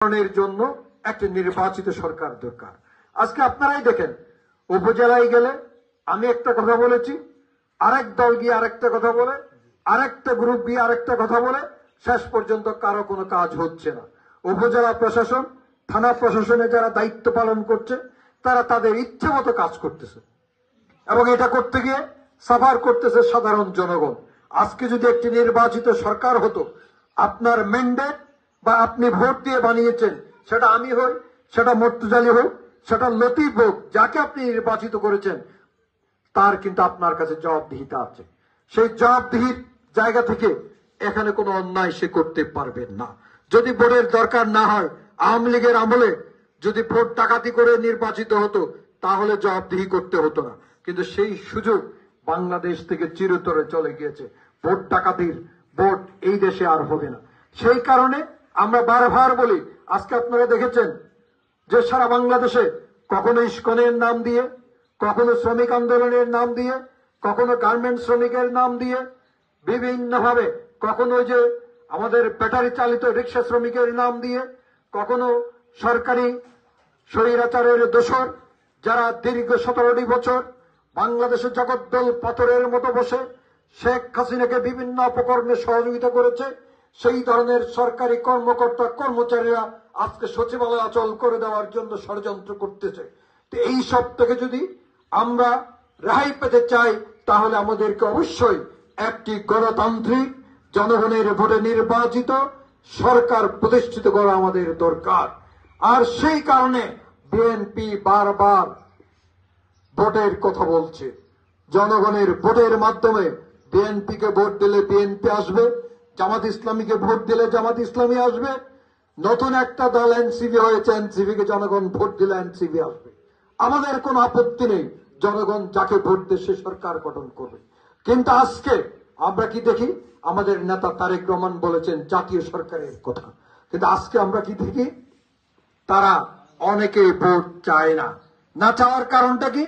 উন্নয়নের জন্য একটা নির্বাচিত সরকার দরকার। আজকে আপনারাই দেখেন, উপজেলায় গেলে আমি একটা কথা বলেছি, আরেক দল গিয়ে আরেকটা কথা বলে, আরেকটা গ্রুপ গিয়ে আরেকটা কথা বলে, শেষ পর্যন্ত কারো কোনো কাজ হচ্ছে না। উপজেলা প্রশাসন, থানা প্রশাসনে যারা দায়িত্ব পালন করছে তারা তাদের ইচ্ছে মতো কাজ করতেছে এবং এটা করতে গিয়ে সাফার করতেছে সাধারণ জনগণ। আজকে যদি একটি নির্বাচিত সরকার হতো, আপনার ম্যান্ডেট বা আপনি ভোট দিয়ে বানিয়েছেন, সেটা আমি হই, সেটা মর্তুজালি হোক, সেটা লতিফ হোক, যাকে আপনি নির্বাচিত করেছেন তার কিন্তু আপনার কাছে জবাবদিহিতা আছে। সেই জবাবদিহির জায়গা থেকে এখানে কোনো অন্যায় সে করতে পারবেন না। যদি ভোটের দরকার না হয়, আওয়ামী লীগের আমলে যদি ভোট ডাকাতি করে নির্বাচিত হতো তাহলে জবাবদিহি করতে হতো না, কিন্তু সেই সুযোগ বাংলাদেশ থেকে চিরতরে চলে গিয়েছে। ভোট ডাকাতির ভোট এই দেশে আর হবে না। সেই কারণে আমরা বারবার বলি, আজকে আপনারা দেখেছেন যে সারা বাংলাদেশে কখনো ইস্কনের নাম দিয়ে, কখনো শ্রমিক আন্দোলনের নাম দিয়ে, কখনো গার্মেন্টস শ্রমিকের নাম দিয়ে, বিভিন্নভাবে কখনো যে আমাদের ব্যাটারি চালিত রিক্সা শ্রমিকের নাম দিয়ে, কখনো সরকারি স্বৈরাচারের দোসর যারা দীর্ঘ 17টি বছর বাংলাদেশে জগদ্দল পাথরের মতো বসে শেখ হাসিনাকে বিভিন্ন অপকর্মে সহযোগিতা করেছে, সেই ধরনের সরকারি কর্মকর্তা কর্মচারীরা আজকে সচিবালয় অচল করে দেওয়ার জন্য ষড়যন্ত্র করতেছে। তো এই সব থেকে যদি আমরা রেহাই পেতে চাই তাহলে আমাদেরকে অবশ্যই একটি গণতান্ত্রিক জনগণের ভোটে নির্বাচিত সরকার প্রতিষ্ঠিত করা আমাদের দরকার। আর সেই কারণে বিএনপি বারবার ভোটের কথা বলছে। জনগণের ভোটের মাধ্যমে বিএনপিকে ভোট দিলে বিএনপি আসবে, জামাত ইসলামীকে ভোট দিলে জামাত ইসলামী আসবে, নতুন একটা দল এনসিপি হয়েছে, এনসিপিকে জনগণ ভোট দিলে এনসিপি আসবে। আমাদের কোনো আপত্তি নেই, জনগণ যাকে ভোট দেয় সে সরকার গঠন করবে। কিন্তু আজকে আমরা কি দেখি, আমাদের নেতা তারেক রহমান বলেছেন জাতীয় সরকারের কথা, কিন্তু আজকে আমরা কি দেখি, তারা অনেকেই ভোট চায় না। না চাওয়ার কারণটা কি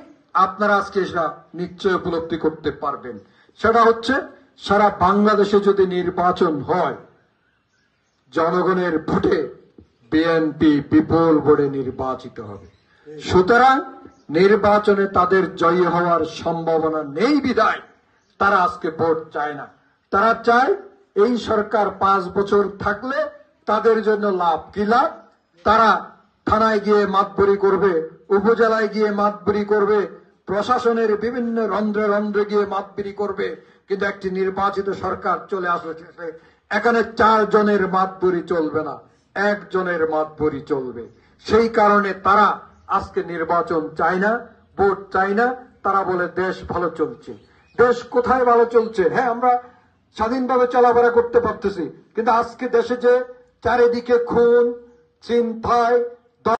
আপনারা আজকে সেটা নিশ্চয় উপলব্ধি করতে পারবেন। সেটা হচ্ছে, সারা বাংলাদেশে যদি নির্বাচন হয়, জনগণের ভোটে বিএনপি বিপুল ভোটে নির্বাচিত হবে। সুতরাং নির্বাচনে তাদের জয়ী হওয়ার সম্ভাবনা নেই বিধায় তারা আজকে ভোট চায় না। তারা চায় এই সরকার 5 বছর থাকলে তাদের জন্য লাভ। কি লাভ? তারা থানায় গিয়ে মাতবরি করবে, উপজেলায় গিয়ে মাতবরি করবে, প্রশাসনের বিভিন্ন রন্ধ্রে রন্ধ্রে গিয়ে মাতবরি করবে, কিন্তু একটি নির্বাচিত সরকার চলে আসবে, এখানে 4 জনের মাতবরি চলবে না, 1 জনের মাতবরি চলবে। সেই কারণে তারা আজকে নির্বাচন চায় না, ভোট চায় না। তারা বলে দেশ ভালো চলছে। দেশ কোথায় ভালো চলছে? হ্যাঁ, আমরা স্বাধীনভাবে চলাফেরা করতে পারতেছি, কিন্তু আজকে দেশে যে চারিদিকে খুন, ছিনতাই,